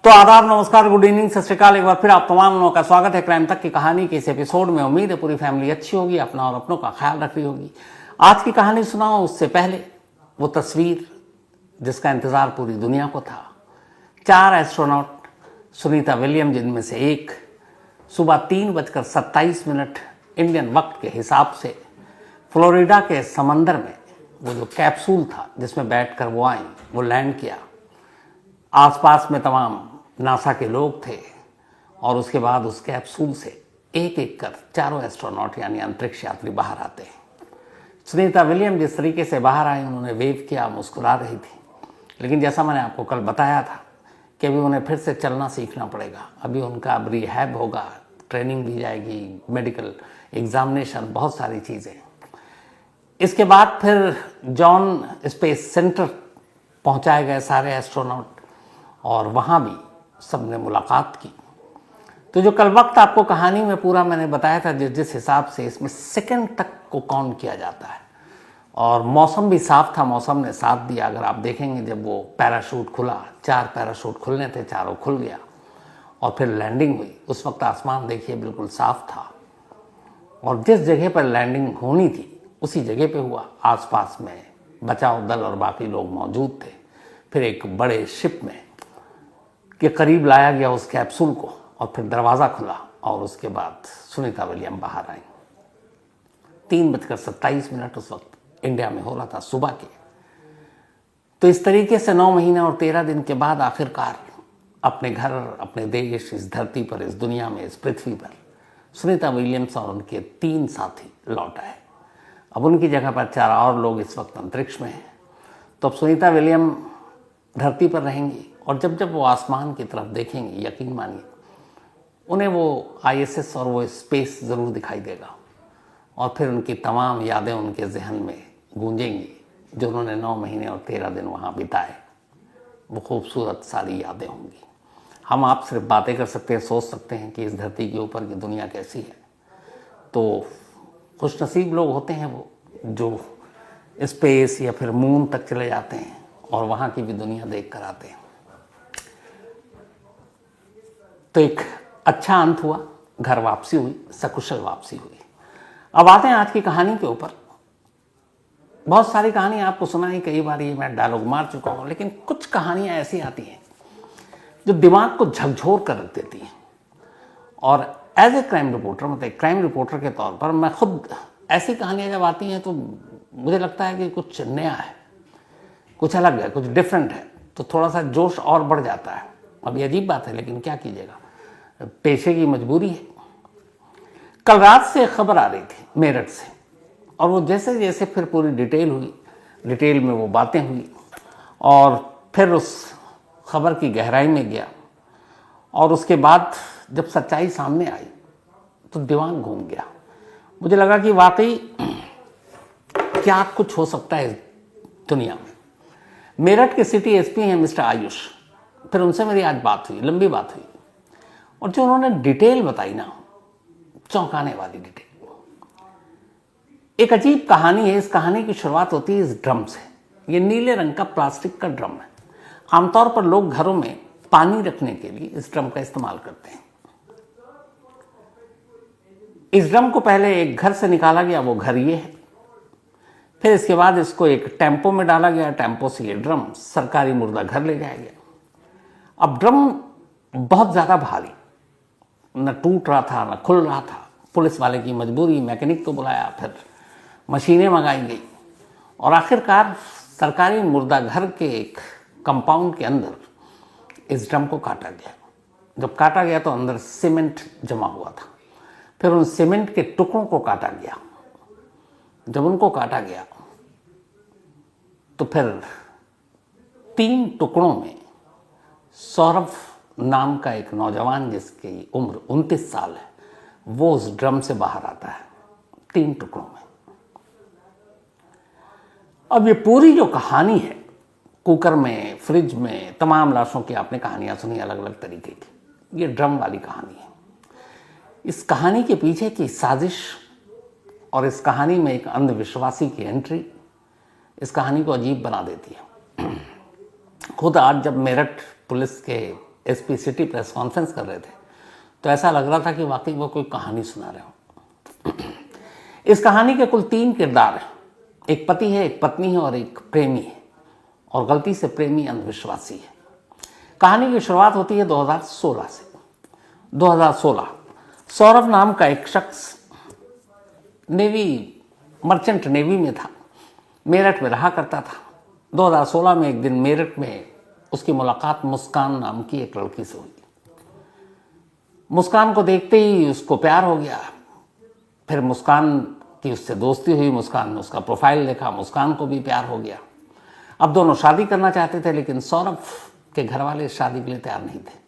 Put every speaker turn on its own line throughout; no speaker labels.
तो आदाब, नमस्कार, गुड इवनिंग, सत श्री अकाल। एक बार फिर आप तमाम लोगों का स्वागत है क्राइम तक की कहानी के इस एपिसोड में। उम्मीद है पूरी फैमिली अच्छी होगी, अपना और अपनों का ख्याल रख रही होगी। आज की कहानी सुनाओ उससे पहले वो तस्वीर जिसका इंतजार पूरी दुनिया को था। 4 एस्ट्रोनॉट सुनीता विलियम, जिनमें से एक सुबह 3:27 इंडियन वक्त के हिसाब से फ्लोरिडा के समंदर में वो जो कैप्सूल था जिसमें बैठकर वो आई, वो लैंड किया। आसपास में तमाम नासा के लोग थे और उसके बाद उस कैप्सूल से एक एक कर चारों एस्ट्रोनॉट यानी अंतरिक्ष यात्री बाहर आते हैं। सुनीता विलियम जिस तरीके से बाहर आई, उन्होंने वेव किया, मुस्कुरा रही थी। लेकिन जैसा मैंने आपको कल बताया था कि अभी उन्हें फिर से चलना सीखना पड़ेगा। अभी उनका अब रिहैब होगा, ट्रेनिंग दी जाएगी, मेडिकल एग्जामिनेशन, बहुत सारी चीज़ें। इसके बाद फिर जॉन स्पेस सेंटर पहुंचाए गए सारे एस्ट्रोनॉट और वहाँ भी सबने मुलाकात की। तो जो कल वक्त आपको कहानी में पूरा मैंने बताया था, जिस हिसाब से इसमें सेकंड तक को काउंट किया जाता है, और मौसम भी साफ था, मौसम ने साथ दिया। अगर आप देखेंगे जब वो पैराशूट खुला, 4 पैराशूट खुलने थे, चारों खुल गया और फिर लैंडिंग हुई। उस वक्त आसमान देखिए बिल्कुल साफ था और जिस जगह पर लैंडिंग होनी थी उसी जगह पे हुआ। आसपास में बचाव दल और बाकी लोग मौजूद थे। फिर एक बड़े शिप में के करीब लाया गया उस कैप्सूल को और फिर दरवाज़ा खुला और उसके बाद सुनीता विलियम बाहर आई। 3:27 उस वक्त इंडिया में हो रहा था, सुबह के। तो इस तरीके से 9 महीने और 13 दिन के बाद आखिरकार अपने घर, अपने देश, इस धरती पर, इस दुनिया में, इस पृथ्वी पर सुनीता विलियम्स और उनके 3 साथी लौट आए। अब उनकी जगह पर 4 और लोग इस वक्त अंतरिक्ष में हैं। तो अब सुनीता विलियम धरती पर रहेंगी और जब जब वो आसमान की तरफ देखेंगी, यकीन मानिए उन्हें वो ISS और वो स्पेस ज़रूर दिखाई देगा और फिर उनकी तमाम यादें उनके जहन में गूंजेंगी जो उन्होंने 9 महीने और 13 दिन वहाँ बिताए। वो खूबसूरत सारी यादें होंगी। हम आप सिर्फ बातें कर सकते हैं, सोच सकते हैं कि इस धरती के ऊपर की दुनिया कैसी है। तो खुशनसीब लोग होते हैं वो जो स्पेस या फिर मून तक चले जाते हैं और वहाँ की भी दुनिया देख कर आते हैं। तो एक अच्छा अंत हुआ, घर वापसी हुई, सकुशल वापसी हुई। अब आते हैं आज की कहानी के ऊपर। बहुत सारी कहानी आपको सुनाई, कई बार ये मैं डायलॉग मार चुका हूँ, लेकिन कुछ कहानियाँ ऐसी आती हैं जो दिमाग को झकझोर कर रख देती हैं। और एज ए क्राइम रिपोर्टर, मतलब एक क्राइम रिपोर्टर के तौर पर, मैं खुद ऐसी कहानियाँ जब आती हैं तो मुझे लगता है कि कुछ नया है, कुछ अलग है, कुछ डिफरेंट है, तो थोड़ा सा जोश और बढ़ जाता है। अब ये अजीब बात है लेकिन क्या कीजिएगा, पेशे की मजबूरी है। कल रात से खबर आ रही थी मेरठ से और वो जैसे जैसे फिर पूरी डिटेल हुई, डिटेल में वो बातें हुई और फिर उस खबर की गहराई में गया और उसके बाद जब सच्चाई सामने आई तो दिमाग घूम गया। मुझे लगा कि वाकई क्या कुछ हो सकता है इस दुनिया में। मेरठ के सिटी SP हैं मिस्टर आयुष। फिर उनसे मेरी आज बात हुई, लंबी बात हुई, और जो उन्होंने डिटेल बताई ना, चौंकाने वाली डिटेल। एक अजीब कहानी है। इस कहानी की शुरुआत होती है इस ड्रम से। ये नीले रंग का प्लास्टिक का ड्रम है। आमतौर पर लोग घरों में पानी रखने के लिए इस ड्रम का इस्तेमाल करते हैं। इस ड्रम को पहले एक घर से निकाला गया, वो घर ये है। फिर इसके बाद इसको एक टेम्पो में डाला गया, टेम्पो से ये ड्रम सरकारी मुर्दा घर ले जाया गया। अब ड्रम बहुत ज़्यादा भारी, न टूट रहा था न खुल रहा था। पुलिस वाले की मजबूरी, मैकेनिक को बुलाया, फिर मशीनें मंगाई गई और आखिरकार सरकारी मुर्दा घर के एक कंपाउंड के अंदर इस ड्रम को काटा गया। जब काटा गया तो अंदर सीमेंट जमा हुआ था। फिर उन सीमेंट के टुकड़ों को काटा गया। जब उनको काटा गया तो फिर 3 टुकड़ों में सौरभ नाम का एक नौजवान, जिसकी उम्र 29 साल है, वो उस ड्रम से बाहर आता है 3 टुकड़ों में। अब ये पूरी जो कहानी है, कुकर में, फ्रिज में, तमाम लाशों की आपने कहानियां सुनी अलग अलग तरीके की। ये ड्रम वाली कहानी है। इस कहानी के पीछे की साजिश और इस कहानी में एक अंधविश्वासी की एंट्री इस कहानी को अजीब बना देती है। खुद आज जब मेरठ पुलिस के एसपी सिटी प्रेस कॉन्फ्रेंस कर रहे थे तो ऐसा लग रहा था कि वाकई वो कोई कहानी सुना रहे हो। इस कहानी के कुल 3 किरदार हैं, एक पति है, एक पत्नी है और एक प्रेमी है, और गलती से प्रेमी अंधविश्वासी है। कहानी की शुरुआत होती है 2016 से। 2016 सौरभ नाम का एक शख्स मर्चेंट नेवी में था, मेरठ में रहा करता था। 2016 में एक दिन मेरठ में उसकी मुलाकात मुस्कान नाम की एक लड़की से हुई। मुस्कान को देखते ही उसको प्यार हो गया। फिर मुस्कान की उससे दोस्ती हुई, मुस्कान ने उसका प्रोफाइल देखा, मुस्कान को भी प्यार हो गया। अब दोनों शादी करना चाहते थे, लेकिन सौरभ के घर वाले इस शादी के लिए तैयार नहीं थे।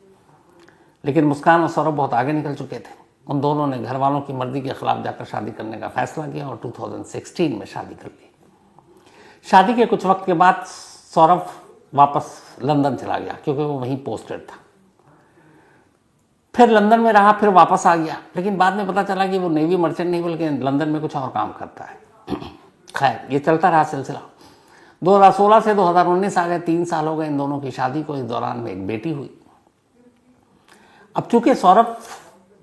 लेकिन मुस्कान और सौरभ बहुत आगे निकल चुके थे। उन दोनों ने घर वालों की मर्जी के खिलाफ जाकर शादी करने का फैसला किया और 2016 में शादी कर ली। शादी के कुछ वक्त के बाद सौरभ वापस लंदन चला गया, क्योंकि वो वहीं पोस्टेड था। फिर लंदन में रहा, फिर वापस आ गया, लेकिन बाद में पता चला कि वो नेवी मर्चेंट नहीं बल्कि लंदन में कुछ और काम करता है। खैर, ये चलता रहा सिलसिला। 2016 से 2019 आ गए, 3 साल हो गए इन दोनों की शादी को। इस दौरान में एक बेटी हुई। अब चूंकि सौरभ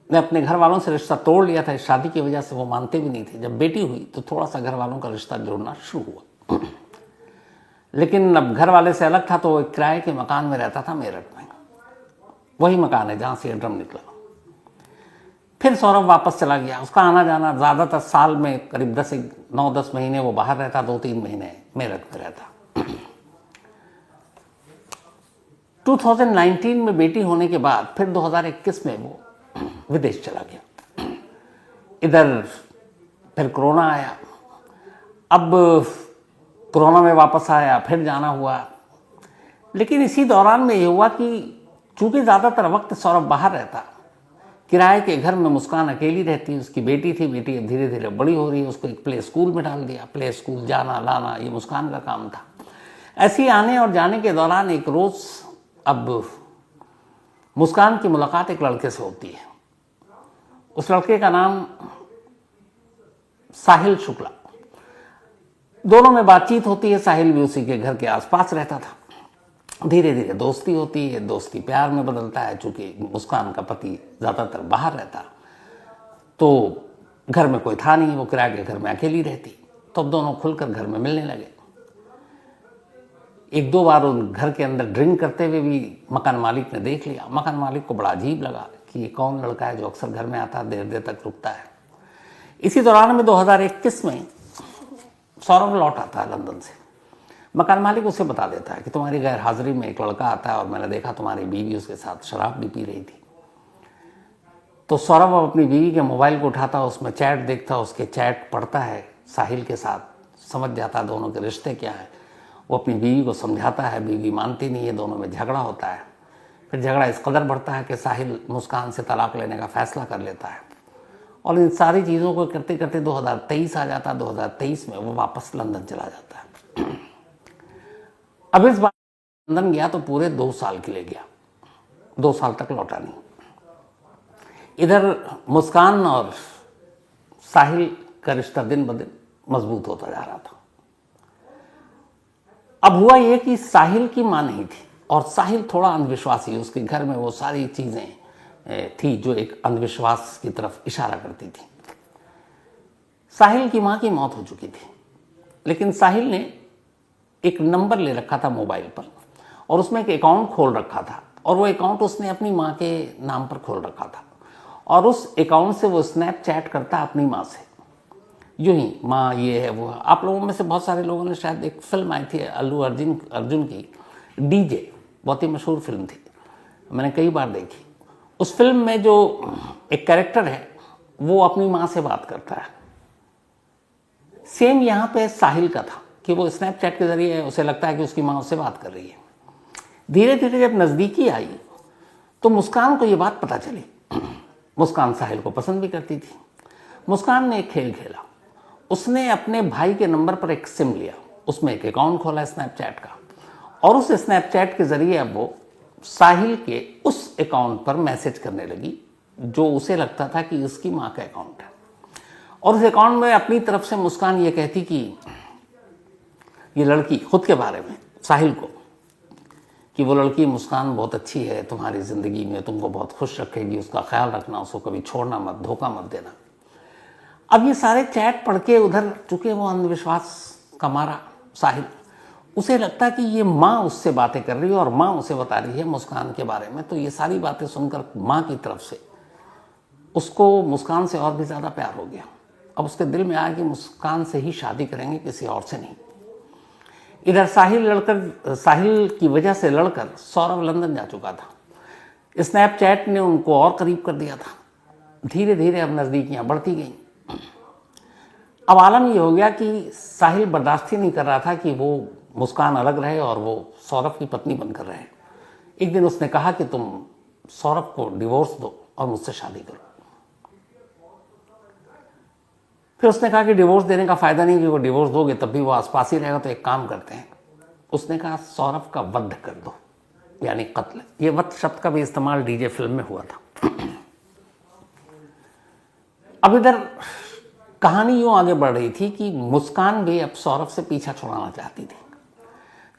ने अपने घर वालों से रिश्ता तोड़ लिया था इस शादी की वजह से, वो मानते भी नहीं थे। जब बेटी हुई तो थोड़ा सा घर वालों का रिश्ता जोड़ना शुरू हुआ। लेकिन अब घर वाले से अलग था, तो वो एक किराए के मकान में रहता था मेरठ में। वही मकान है जहां से ड्रम निकला। फिर सौरभ वापस चला गया। उसका आना जाना ज़्यादातर साल में करीब 9-10 महीने वो बाहर रहता, 2-3 महीने मेरठ में रहता। 2019 में बेटी होने के बाद फिर 2021 में वो विदेश चला गया। इधर फिर कोरोना आया। अब कोरोना में वापस आया, फिर जाना हुआ। लेकिन इसी दौरान में ये हुआ कि चूंकि ज़्यादातर वक्त सौरभ बाहर रहता, किराए के घर में मुस्कान अकेली रहती। उसकी बेटी थी, बेटी अब धीरे धीरे बड़ी हो रही है, उसको एक प्ले स्कूल में डाल दिया। प्ले स्कूल जाना लाना ये मुस्कान का काम था। ऐसे ही आने और जाने के दौरान एक रोज़ अब मुस्कान की मुलाकात एक लड़के से होती है। उस लड़के का नाम साहिल शुक्ला। दोनों में बातचीत होती है। साहिल भी उसी के घर के आसपास रहता था। धीरे धीरे दोस्ती होती है, दोस्ती प्यार में बदलता है। चूंकि मुस्कान का पति ज़्यादातर बाहर रहता तो घर में कोई था नहीं, वो किराए के घर में अकेली रहती, तो अब दोनों खुलकर घर में मिलने लगे। 1-2 बार उन घर के अंदर ड्रिंक करते हुए भी मकान मालिक ने देख लिया। मकान मालिक को बड़ा अजीब लगा कि ये कौन लड़का है जो अक्सर घर में आता है, देर देर तक रुकता है। इसी दौरान में 2021 में सौरभ लौट आता है लंदन से। मकान मालिक उसे बता देता है कि तुम्हारी गैर हाजिरी में एक लड़का आता है और मैंने देखा तुम्हारी बीवी उसके साथ शराब भी पी रही थी। तो सौरभ अपनी बीवी के मोबाइल को उठाता, उसमें चैट देखता, उसके चैट पढ़ता है साहिल के साथ, समझ जाता है दोनों के रिश्ते क्या हैं। वो अपनी बीवी को समझाता है, बीवी मानती नहीं है, दोनों में झगड़ा होता है। फिर झगड़ा इस कदर बढ़ता है कि साहिल मुस्कान से तलाक लेने का फैसला कर लेता है। और इन सारी चीज़ों को करते करते 2023 आ जाता है। 2023 में वो वापस लंदन चला जाता है। अब इस बार लंदन गया तो पूरे 2 साल के लिए गया, 2 साल तक लौटा नहीं। इधर मुस्कान और साहिल का रिश्ता दिन ब दिन मजबूत होता जा रहा था। अब हुआ ये कि साहिल की मां नहीं थी और साहिल थोड़ा अंधविश्वासी। उसके घर में वो सारी चीज़ें थी जो एक अंधविश्वास की तरफ इशारा करती थी। साहिल की मां की मौत हो चुकी थी, लेकिन साहिल ने एक नंबर ले रखा था मोबाइल पर और उसमें एक अकाउंट खोल रखा था, और वो अकाउंट उसने अपनी मां के नाम पर खोल रखा था। और उस अकाउंट से वो स्नैपचैट करता अपनी मां से, यूं ही माँ ये है वो है। आप लोगों में से बहुत सारे लोगों ने शायद एक फिल्म आई थी अल्लू अर्जुन की, डीजे, बहुत ही मशहूर फिल्म थी, मैंने कई बार देखी। उस फिल्म में जो एक कैरेक्टर है वो अपनी माँ से बात करता है। सेम यहाँ पे साहिल का था कि वो स्नैपचैट के जरिए उसे लगता है कि उसकी माँ उससे बात कर रही है। धीरे धीरे जब नज़दीकी आई तो मुस्कान को ये बात पता चली। मुस्कान साहिल को पसंद भी करती थी। मुस्कान ने एक खेल खेला। उसने अपने भाई के नंबर पर एक सिम लिया, उसमें एक अकाउंट खोला स्नैपचैट का, और उस स्नैपचैट के जरिए अब वो साहिल के उस अकाउंट पर मैसेज करने लगी जो उसे लगता था कि उसकी माँ का अकाउंट है। और उस अकाउंट में अपनी तरफ से मुस्कान ये कहती कि ये लड़की खुद के बारे में साहिल को कि वो लड़की मुस्कान बहुत अच्छी है तुम्हारी ज़िंदगी में, तुमको बहुत खुश रखेगी, उसका ख्याल रखना, उसको कभी छोड़ना मत, धोखा मत देना। अब ये सारे चैट पढ़ के उधर चूंकि वो अंधविश्वास का मारा साहिल, उसे लगता कि ये माँ उससे बातें कर रही है और माँ उसे बता रही है मुस्कान के बारे में। तो ये सारी बातें सुनकर माँ की तरफ से उसको मुस्कान से और भी ज़्यादा प्यार हो गया। अब उसके दिल में आया कि मुस्कान से ही शादी करेंगे, किसी और से नहीं। इधर साहिल की वजह से लड़कर सौरभ लंदन जा चुका था। स्नैपचैट ने उनको और करीब कर दिया था। धीरे धीरे अब नज़दीकियाँ बढ़ती गईं। अब आलम ये हो गया कि साहिल बर्दाश्त ही नहीं कर रहा था कि वो मुस्कान अलग रहे और वो सौरभ की पत्नी बनकर रहे। एक दिन उसने कहा कि तुम सौरभ को डिवोर्स दो और मुझसे शादी करो। फिर उसने कहा कि डिवोर्स देने का फ़ायदा नहीं, कि वो डिवोर्स दोगे तब भी वो आसपास ही रहेगा, तो एक काम करते हैं। उसने कहा सौरभ का वध कर दो, यानी कत्ल। ये वध शब्द का भी इस्तेमाल डीजे फिल्म में हुआ था। अब इधर कहानी यूँ आगे बढ़ रही थी कि मुस्कान भी अब सौरभ से पीछा छुड़ाना चाहती थी।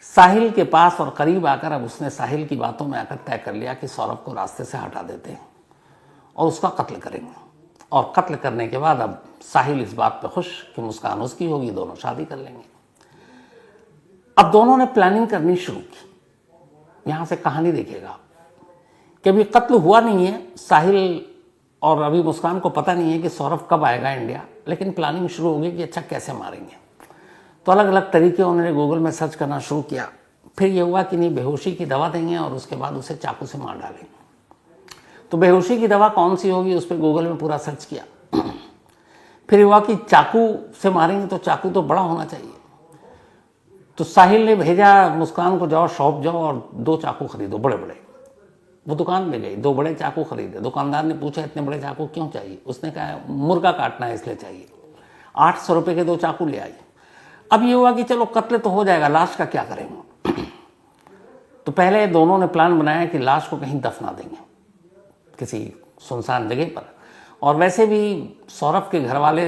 साहिल के पास और करीब आकर अब उसने साहिल की बातों में आकर तय कर लिया कि सौरभ को रास्ते से हटा देते हैं और उसका कत्ल करेंगे। और कत्ल करने के बाद अब साहिल इस बात पे खुश कि मुस्कान उसकी होगी, दोनों शादी कर लेंगे। अब दोनों ने प्लानिंग करनी शुरू की। यहाँ से कहानी देखिएगा कि अभी कत्ल हुआ नहीं है, साहिल और अभी मुस्कान को पता नहीं है कि सौरभ कब आएगा इंडिया, लेकिन प्लानिंग शुरू होगी कि अच्छा कैसे मारेंगे। तो अलग अलग तरीके उन्होंने गूगल में सर्च करना शुरू किया। फिर ये हुआ कि नहीं, बेहोशी की दवा देंगे और उसके बाद उसे चाकू से मार डालेंगे। तो बेहोशी की दवा कौन सी होगी, उस पर गूगल में पूरा सर्च किया। फिर हुआ कि चाकू से मारेंगे तो चाकू तो बड़ा होना चाहिए। तो साहिल ने भेजा मुस्कान को, जाओ शॉप जाओ और 2 चाकू खरीदो बड़े बड़े। वो दुकान में गई, 2 बड़े चाकू खरीदे। दुकानदार ने पूछा इतने बड़े चाकू क्यों चाहिए? उसने कहा मुर्गा काटना है इसलिए चाहिए। 800 रुपये के 2 चाकू ले आई। अब ये हुआ कि चलो कत्ल तो हो जाएगा, लाश का क्या करेंगे? तो पहले दोनों ने प्लान बनाया कि लाश को कहीं दफना देंगे किसी सुनसान जगह पर। और वैसे भी सौरभ के घर वाले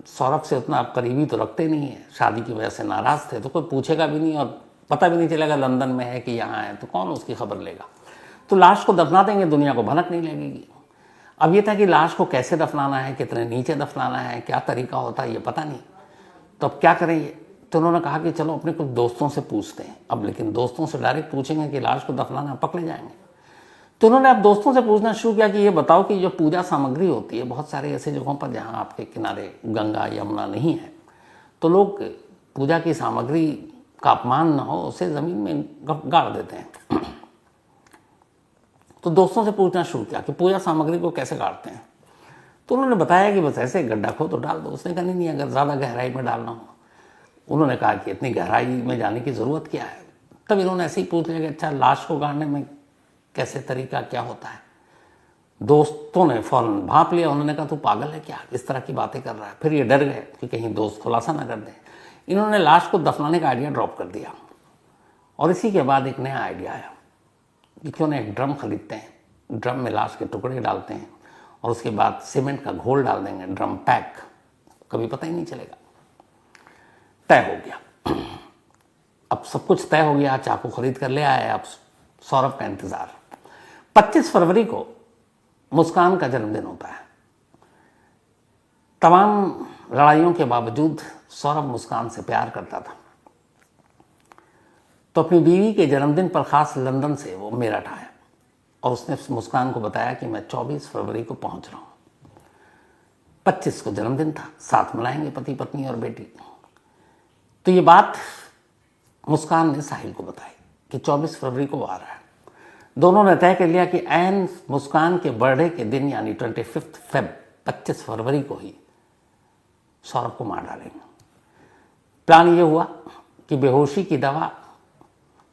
सौरभ से उतना करीबी तो रखते नहीं है, शादी की वजह से नाराज़ थे, तो कोई पूछेगा भी नहीं और पता भी नहीं चलेगा लंदन में है कि यहाँ है, तो कौन उसकी खबर लेगा। तो लाश को दफना देंगे, दुनिया को भनक नहीं लगेगी। अब ये था कि लाश को कैसे दफनाना है, कितने नीचे दफनाना है, क्या तरीका होता है, ये पता नहीं। तो अब क्या करें ये? तो उन्होंने कहा कि चलो अपने कुछ दोस्तों से पूछते हैं। अब लेकिन दोस्तों से डायरेक्ट पूछेंगे कि लाश को दफनाना, पकड़े जाएंगे। तो उन्होंने अब दोस्तों से पूछना शुरू किया कि ये बताओ कि जो पूजा सामग्री होती है, बहुत सारे ऐसे जगहों पर जहाँ आपके किनारे गंगा यमुना नहीं है, तो लोग पूजा की सामग्री का अपमान न हो उसे ज़मीन में गाड़ देते हैं। तो दोस्तों से पूछना शुरू किया कि पूजा सामग्री को कैसे गाड़ते हैं। तो उन्होंने बताया कि बस ऐसे गड्ढा खो तो डाल दो। उसने कहा नहीं, अगर ज़्यादा गहराई में डालना हो। उन्होंने कहा कि इतनी गहराई में जाने की ज़रूरत क्या है। तब इन्होंने ऐसे ही पूछ लिया कि अच्छा लाश को गाड़ने में कैसे तरीका क्या होता है। दोस्तों ने फ़ौरन भांप लिया। उन्होंने कहा तू पागल है क्या, इस तरह की बातें कर रहा है। फिर ये डर गए कि कहीं दोस्त खुलासा ना कर दें। इन्होंने लाश को दफनाने का आइडिया ड्रॉप कर दिया। और इसी के बाद एक नया आइडिया आया कि क्यों ना एक ड्रम खरीदते हैं, ड्रम में लाश के टुकड़े डालते हैं और उसके बाद सीमेंट का घोल डाल देंगे, ड्रम पैक, कभी पता ही नहीं चलेगा। तय हो गया। अब सब कुछ तय हो गया, चाकू खरीद कर ले आए। अब सौरभ का इंतजार। 25 फरवरी को मुस्कान का जन्मदिन होता है। तमाम लड़ाइयों के बावजूद सौरभ मुस्कान से प्यार करता था। तो अपनी बीवी के जन्मदिन पर खास लंदन से वो मेरठ आया और उसने मुस्कान को बताया कि मैं 24 फरवरी को पहुंच रहा हूं। 25 को जन्मदिन था, साथ मनाएंगे पति पत्नी और बेटी। तो ये बात मुस्कान ने साहिल को बताई कि 24 फरवरी को वो आ रहा है। दोनों ने तय कर लिया कि ऐन मुस्कान के बर्थडे के दिन यानी 25 फेब 25 फरवरी को ही सौरभ को मार डालेंगे। प्लान ये हुआ कि बेहोशी की दवा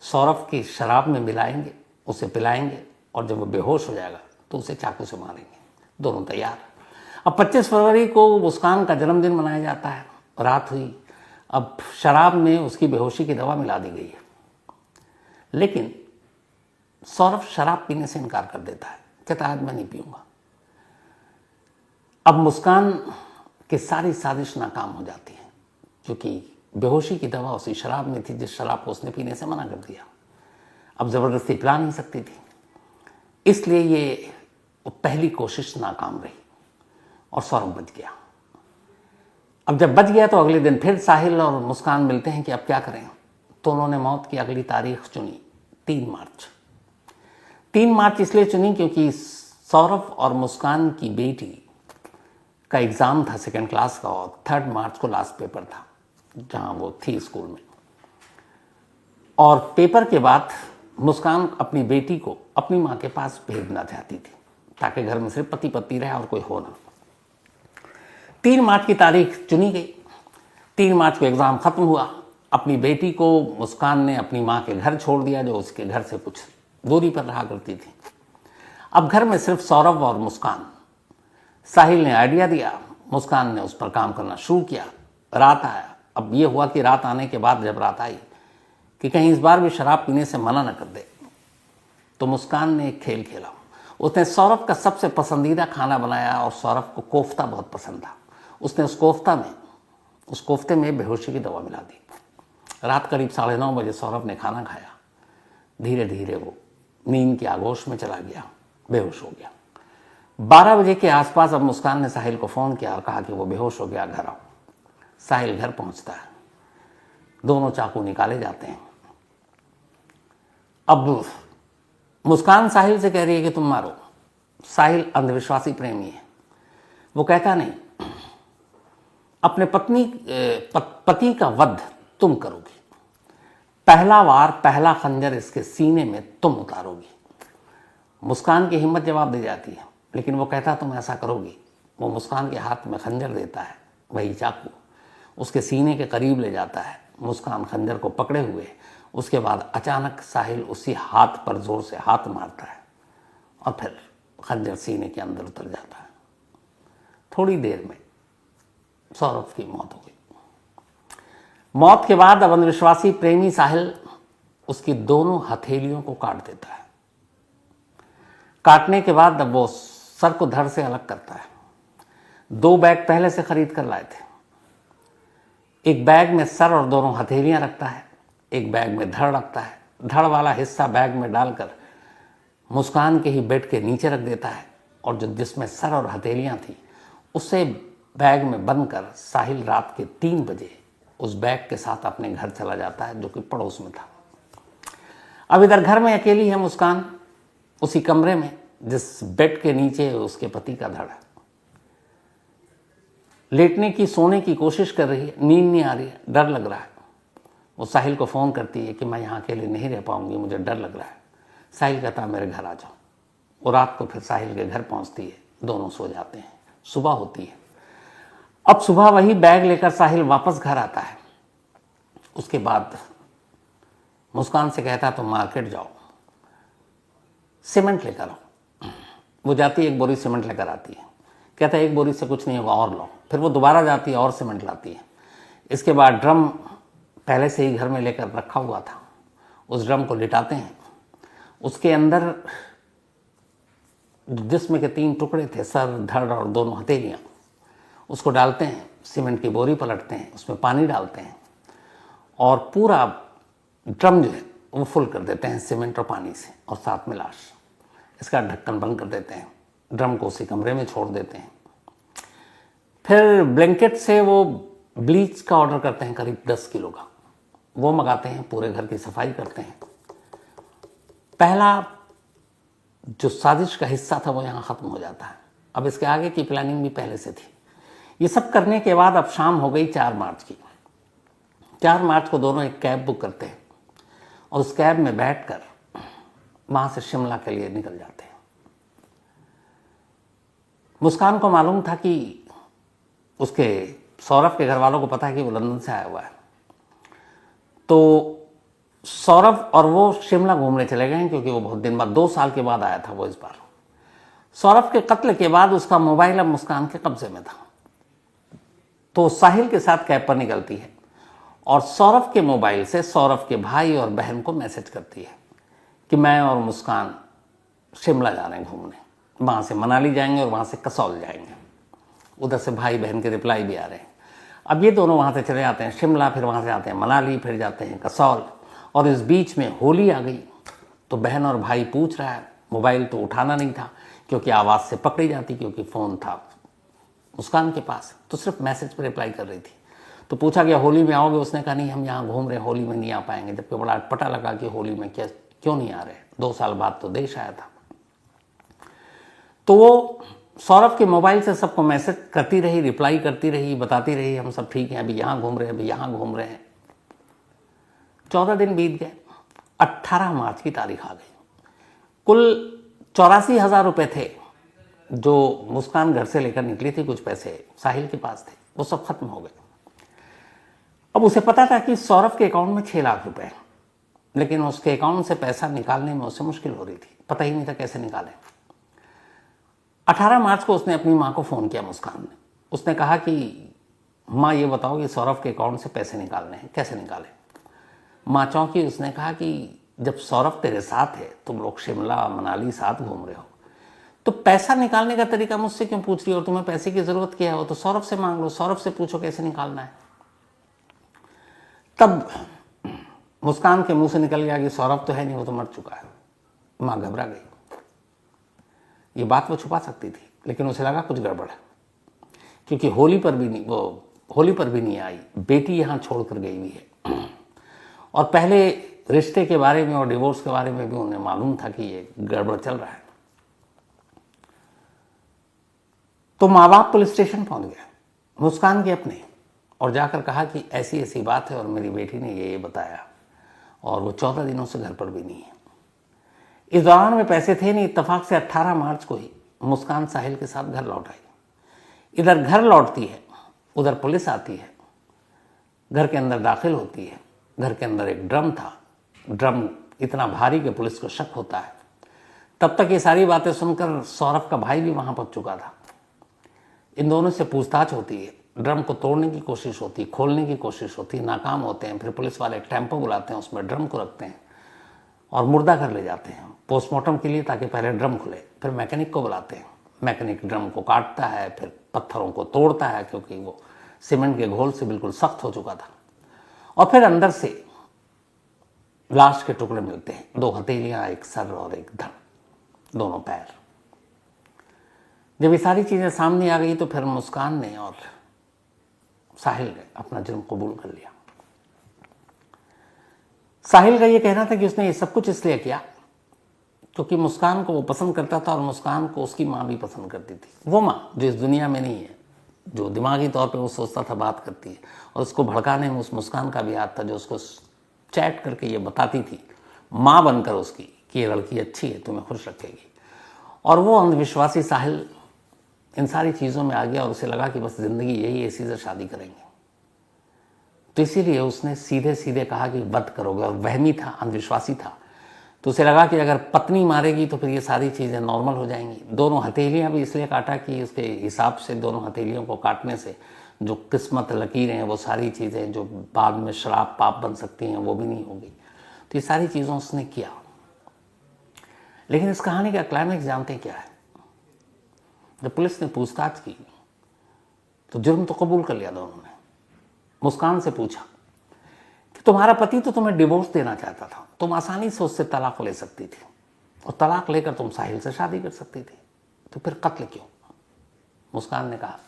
सौरभ की शराब में मिलाएंगे, उसे पिलाएंगे और जब वो बेहोश हो जाएगा तो उसे चाकू से मारेंगे। दोनों तैयार। अब 25 फरवरी को मुस्कान का जन्मदिन मनाया जाता है। रात हुई। अब शराब में उसकी बेहोशी की दवा मिला दी गई है, लेकिन सौरभ शराब पीने से इनकार कर देता है, कहता आज मैं नहीं पीऊंगा। अब मुस्कान की सारी साजिश नाकाम हो जाती है, क्योंकि बेहोशी की दवा उसी शराब में थी जिस शराब को उसने पीने से मना कर दिया। अब ज़बरदस्ती पिला नहीं सकती थी, इसलिए ये पहली कोशिश नाकाम रही और सौरभ बच गया। अब जब बच गया तो अगले दिन फिर साहिल और मुस्कान मिलते हैं कि अब क्या करें। तो उन्होंने मौत की अगली तारीख चुनी, 3 मार्च। 3 मार्च इसलिए चुनी क्योंकि सौरभ और मुस्कान की बेटी का एग्ज़ाम था 2nd क्लास का और 3 मार्च को लास्ट पेपर था जहाँ वो थी स्कूल में। और पेपर के बाद मुस्कान अपनी बेटी को अपनी माँ के पास भेजना चाहती थी ताकि घर में सिर्फ पति पत्नी रहे और कोई हो ना। 3 मार्च की तारीख चुनी गई। 3 मार्च को एग्ज़ाम ख़त्म हुआ। अपनी बेटी को मुस्कान ने अपनी माँ के घर छोड़ दिया जो उसके घर से कुछ दूरी पर रहा करती थी। अब घर में सिर्फ सौरभ और मुस्कान। साहिल ने आइडिया दिया, मुस्कान ने उस पर काम करना शुरू किया। रात आया। अब ये हुआ कि रात आने के बाद जब रात आई कि कहीं इस बार भी शराब पीने से मना न कर दे, तो मुस्कान ने एक खेल खेला। उसने सौरभ का सबसे पसंदीदा खाना बनाया और सौरभ को कोफ्ता बहुत पसंद था। उसने उस कोफ्ते में बेहोशी की दवा मिला दी। रात करीब 9:30 बजे सौरभ ने खाना खाया। धीरे धीरे वो नींद की आगोश में चला गया, बेहोश हो गया। 12 बजे के आसपास अब मुस्कान ने साहिल को फ़ोन किया और कहा कि वो बेहोश हो गया, घर आओ। साहिल घर पहुंचता है। दोनों चाकू निकाले जाते हैं। अब मुस्कान साहिल से कह रही है कि तुम मारो। साहिल अंधविश्वासी प्रेमी है, वो कहता नहीं, अपने पति का वध तुम करोगी। पहला वार, पहला खंजर इसके सीने में तुम उतारोगी। मुस्कान की हिम्मत जवाब दे जाती है, लेकिन वो कहता तुम ऐसा करोगी। वो मुस्कान के हाथ में खंजर देता है, वही चाकू उसके सीने के करीब ले जाता है। मुस्कान खंजर को पकड़े हुए, उसके बाद अचानक साहिल उसी हाथ पर जोर से हाथ मारता है और फिर खंजर सीने के अंदर उतर जाता है। थोड़ी देर में सौरभ की मौत हो गई। मौत के बाद अब अंधविश्वासी प्रेमी साहिल उसकी दोनों हथेलियों को काट देता है। काटने के बाद अब वो सर को धड़ से अलग करता है। 2 बैग पहले से खरीद कर लाए थे। एक बैग में सर और दोनों हथेलियां रखता है, एक बैग में धड़ रखता है। धड़ वाला हिस्सा बैग में डालकर मुस्कान के ही बेड के नीचे रख देता है और जो जिसमें सर और हथेलियां थी उसे बैग में बंद कर साहिल रात के 3 बजे उस बैग के साथ अपने घर चला जाता है जो कि पड़ोस में था। अब इधर घर में अकेली है मुस्कान, उसी कमरे में जिस बेड के नीचे उसके पति का धड़ है। लेटने की, सोने की कोशिश कर रही है, नींद नहीं आ रही है, डर लग रहा है। वो साहिल को फ़ोन करती है कि मैं यहाँ अकेले नहीं रह पाऊंगी, मुझे डर लग रहा है। साहिल कहता है मेरे घर आ जाओ। वो रात को फिर साहिल के घर पहुँचती है, दोनों सो जाते हैं। सुबह होती है। अब सुबह वही बैग लेकर साहिल वापस घर आता है। उसके बाद मुस्कान से कहता है तुम मार्केट जाओ, सीमेंट लेकर आओ। वो जाती है, एक बोरी सीमेंट लेकर आती है। कहता है एक बोरी से कुछ नहीं होगा, और लो। फिर वो दोबारा जाती है और सीमेंट लाती है। इसके बाद ड्रम पहले से ही घर में लेकर रखा हुआ था, उस ड्रम को लिटाते हैं। उसके अंदर जिस्म के 3 टुकड़े थे, सर, धड़ और दोनों हथेलियाँ, उसको डालते हैं। सीमेंट की बोरी पलटते हैं, उसमें पानी डालते हैं और पूरा ड्रम जो है वो फुल कर देते हैं सीमेंट और पानी से, और साथ में लाश। इसका ढक्कन बंद कर देते हैं। ड्रम को उसी कमरे में छोड़ देते हैं। फिर ब्लैंकेट से वो ब्लीच का ऑर्डर करते हैं, करीब 10 किलो का। वो मंगाते हैं, पूरे घर की सफाई करते हैं। पहला जो साजिश का हिस्सा था वो यहाँ ख़त्म हो जाता है। अब इसके आगे की प्लानिंग भी पहले से थी। ये सब करने के बाद अब शाम हो गई 4 मार्च की। 4 मार्च को दोनों एक कैब बुक करते हैं और उस कैब में बैठकर वहाँ से शिमला के लिए निकल जाते हैं। मुस्कान को मालूम था कि उसके सौरभ के घर वालों को पता है कि वो लंदन से आया हुआ है, तो सौरभ और वो शिमला घूमने चले गए हैं, क्योंकि वो बहुत दिन बाद, 2 साल के बाद आया था वो इस बार। सौरभ के कत्ल के बाद उसका मोबाइल अब मुस्कान के कब्जे में था, तो साहिल के साथ कैब पर निकलती है और सौरभ के मोबाइल से सौरभ के भाई और बहन को मैसेज करती है कि मैं और मुस्कान शिमला जा रहे हैं घूमने, वहाँ से मनाली जाएंगे और वहाँ से कसौल जाएंगे। उधर से भाई बहन के रिप्लाई भी आ रहे हैं। अब ये दोनों वहाँ से चले जाते हैं शिमला, फिर वहाँ से आते हैं मनाली, फिर जाते हैं कसौल, और इस बीच में होली आ गई। तो बहन और भाई पूछ रहा है, मोबाइल तो उठाना नहीं था क्योंकि आवाज़ से पकड़ी जाती, क्योंकि फ़ोन था मुस्कान के पास, तो सिर्फ मैसेज पर रिप्लाई कर रही थी। तो पूछा गया होली में आओगे, उसने कहा नहीं हम यहाँ घूम रहे, होली में नहीं आ पाएंगे। जबकि बड़ा अटपटा लगा कि होली में क्यों नहीं आ रहे, 2 साल बाद तो देश आया था। तो वो सौरभ के मोबाइल से सबको मैसेज करती रही, रिप्लाई करती रही, बताती रही हम सब ठीक हैं, अभी यहाँ घूम रहे हैं, अभी यहाँ घूम रहे हैं। 14 दिन बीत गए, 18 मार्च की तारीख आ गई। कुल 84,000 रुपये थे जो मुस्कान घर से लेकर निकली थी, कुछ पैसे साहिल के पास थे, वो सब खत्म हो गए। अब उसे पता था कि सौरभ के अकाउंट में 6 लाख रुपए, लेकिन उसके अकाउंट से पैसा निकालने में उसे मुश्किल हो रही थी, पता ही नहीं था कैसे निकालें। 18 मार्च को उसने अपनी माँ को फ़ोन किया मुस्कान ने। उसने कहा कि माँ ये बताओ कि सौरभ के अकाउंट से पैसे निकालने हैं, कैसे निकालें। माँ चौंकी। उसने कहा कि जब सौरभ तेरे साथ है, तुम लोग शिमला मनाली साथ घूम रहे हो, तो पैसा निकालने का तरीका मुझसे क्यों पूछ रही हो? तुम्हें पैसे की ज़रूरत क्या है, वो तो सौरभ से मांग लो, सौरभ से पूछो कैसे निकालना है। तब मुस्कान के मुंह से निकल गया कि सौरभ तो है नहीं, वो तो मर चुका है। माँ घबरा गई। ये बात वो छुपा सकती थी, लेकिन उसे लगा कुछ गड़बड़ है, क्योंकि होली पर भी नहीं आई, बेटी यहाँ छोड़कर गई हुई है। और पहले रिश्ते के बारे में और डिवोर्स के बारे में भी उन्हें मालूम था कि ये गड़बड़ चल रहा है। तो माँ बाप पुलिस स्टेशन पहुंच गए, मुस्कान के अपने, और जाकर कहा कि ऐसी ऐसी बात है और मेरी बेटी ने ये बताया, और वो 14 दिनों से घर पर भी नहीं है। इस दौरान में पैसे थे नहीं। इत्तेफाक से 18 मार्च को ही मुस्कान साहिल के साथ घर लौट आई। इधर घर लौटती है, उधर पुलिस आती है, घर के अंदर दाखिल होती है। घर के अंदर एक ड्रम था, ड्रम इतना भारी कि पुलिस को शक होता है। तब तक ये सारी बातें सुनकर सौरभ का भाई भी वहां पहुंच चुका था। इन दोनों से पूछताछ होती है, ड्रम को तोड़ने की कोशिश होती, खोलने की कोशिश होती, नाकाम होते हैं। फिर पुलिस वाले टेम्पो बुलाते हैं, उसमें ड्रम को रखते हैं और मुर्दा कर ले जाते हैं पोस्टमार्टम के लिए, ताकि पहले ड्रम खुले। फिर मैकेनिक को बुलाते हैं, मैकेनिक ड्रम को काटता है, फिर पत्थरों को तोड़ता है, क्योंकि वो सीमेंट के घोल से बिल्कुल सख्त हो चुका था। और फिर अंदर से लाश के टुकड़े मिलते हैं, 2 हथेलियां, एक सर और एक धड़, दोनों पैर। जब ये सारी चीजें सामने आ गई तो फिर मुस्कान ने और साहिल ने अपना जुर्म कबूल कर लिया। साहिल का ये कहना था कि उसने ये सब कुछ इसलिए किया क्योंकि मुस्कान को वो पसंद करता था और मुस्कान को उसकी माँ भी पसंद करती थी। वो माँ जो इस दुनिया में नहीं है, जो दिमागी तौर पे वो सोचता था बात करती है, और उसको भड़काने में उस मुस्कान का भी हाथ था, जो उसको चैट करके ये बताती थी माँ बनकर उसकी कि ये लड़की अच्छी है, तुम्हें खुश रखेगी। और वो अंधविश्वासी साहिल इन सारी चीज़ों में आ गया और उसे लगा कि बस ज़िंदगी यही है, इसी से शादी करेंगे। तो इसीलिए उसने सीधे सीधे कहा कि वध करोगे, और वहमी था, अंधविश्वासी था। तो उसे लगा कि अगर पत्नी मारेगी तो फिर ये सारी चीज़ें नॉर्मल हो जाएंगी। दोनों हथेलियाँ भी इसलिए काटा कि उसके हिसाब से दोनों हथेलियों को काटने से जो किस्मत लकीरें हैं, वो सारी चीज़ें जो बाद में शराब पाप बन सकती हैं, वो भी नहीं होगी। तो ये सारी चीज़ों उसने किया। लेकिन इस कहानी का क्लाइमेक्स जानते क्या है? जब पुलिस ने पूछताछ की तो जुर्म तो कबूल कर लिया दोनों ने। मुस्कान से पूछा कि तुम्हारा पति तो तुम्हें डिवोर्स देना चाहता था, तुम आसानी से उससे तलाक ले सकती थी, और तलाक लेकर तुम साहिल से शादी कर सकती थी, तो फिर कत्ल क्यों? मुस्कान ने कहा,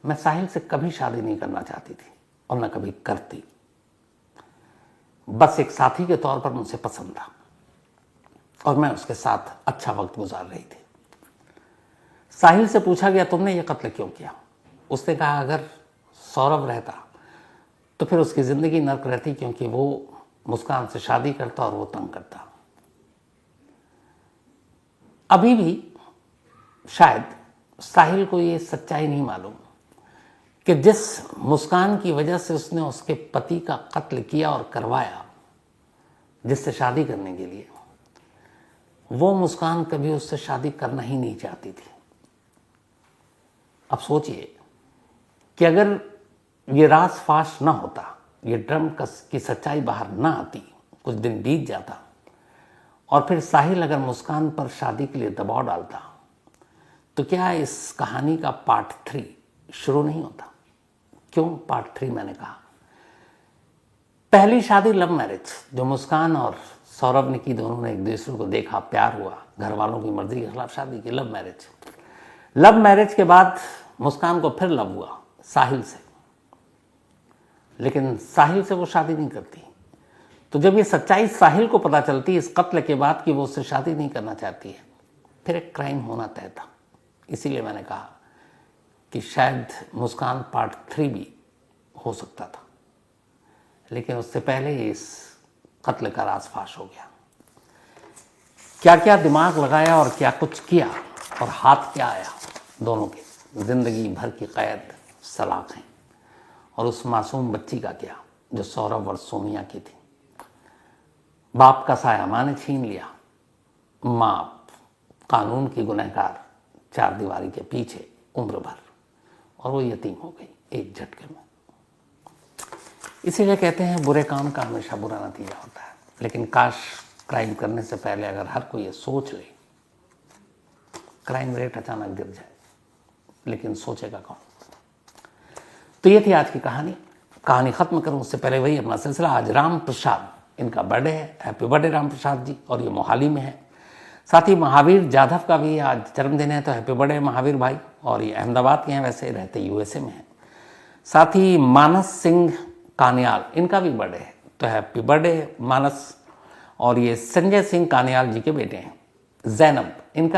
मैं साहिल से कभी शादी नहीं करना चाहती थी और न कभी करती। बस एक साथी के तौर पर मुझसे पसंद था और मैं उसके साथ अच्छा वक्त गुजार रही थी। साहिल से पूछा गया, तुमने ये कत्ल क्यों किया? उसने कहा, अगर सौरभ रहता तो फिर उसकी ज़िंदगी नर्क रहती, क्योंकि वो मुस्कान से शादी करता और वो तंग करता। अभी भी शायद साहिल को ये सच्चाई नहीं मालूम कि जिस मुस्कान की वजह से उसने उसके पति का कत्ल किया और करवाया, जिससे शादी करने के लिए, वो मुस्कान कभी उससे शादी करना ही नहीं चाहती थी। अब सोचिए कि अगर ये राज फाश ना होता, ये ड्रम की सच्चाई बाहर ना आती, कुछ दिन बीत जाता और फिर साहिल अगर मुस्कान पर शादी के लिए दबाव डालता, तो क्या इस कहानी का पार्ट 3 शुरू नहीं होता? क्यों पार्ट 3 मैंने कहा? पहली शादी लव मैरिज जो मुस्कान और सौरभ ने की, दोनों ने एक दूसरे को देखा, प्यार हुआ, घर वालों की मर्जी के खिलाफ शादी की, लव मैरिज। लव मैरिज के बाद मुस्कान को फिर लव हुआ साहिल से, लेकिन साहिल से वो शादी नहीं करती। तो जब ये सच्चाई साहिल को पता चलती है इस कत्ल के बाद कि वो उससे शादी नहीं करना चाहती है, फिर एक क्राइम होना तय था। इसीलिए मैंने कहा कि शायद मुस्कान पार्ट 3 भी हो सकता था, लेकिन उससे पहले इस कत्ल का राज फाश हो गया। क्या क्या दिमाग लगाया और क्या कुछ किया और हाथ क्या आया, दोनों के जिंदगी भर की कैद सलाखें। और उस मासूम बच्ची का क्या, जो सौरभ और सोनिया की थी। बाप का साया माँ ने छीन लिया, माँ कानून की गुनहगार, 4 दीवारी के पीछे उम्र भर, और वो यतीम हो गई एक झटके में। इसीलिए कहते हैं बुरे काम का हमेशा बुरा नतीजा होता है। लेकिन काश क्राइम करने से पहले अगर हर कोई ये सोच ले, क्राइम रेट अचानक गिर जाए, लेकिन सोचेगा कौन। तो ये थी आज की कहानी खत्म करूं उससे पहले वही अपना सिलसिला। आज राम प्रसाद, इनका बर्थडे है, हैप्पी बर्थडे राम प्रसाद जी, और ये मोहाली में है। साथ ही महावीर जाधव का भी आज जन्मदिन है, तो हैप्पी बर्थडे महावीर भाई। और ये अहमदाबाद के हैं, वैसे रहते यूएसए में हैं। साथ ही मानस सिंह कानियाल, इनका भी बर्थडे है, तो हैप्पी बर्थडे मानस। और ये संजय सिंह कानियाल जी के बेटे हैं, जैनब, इनका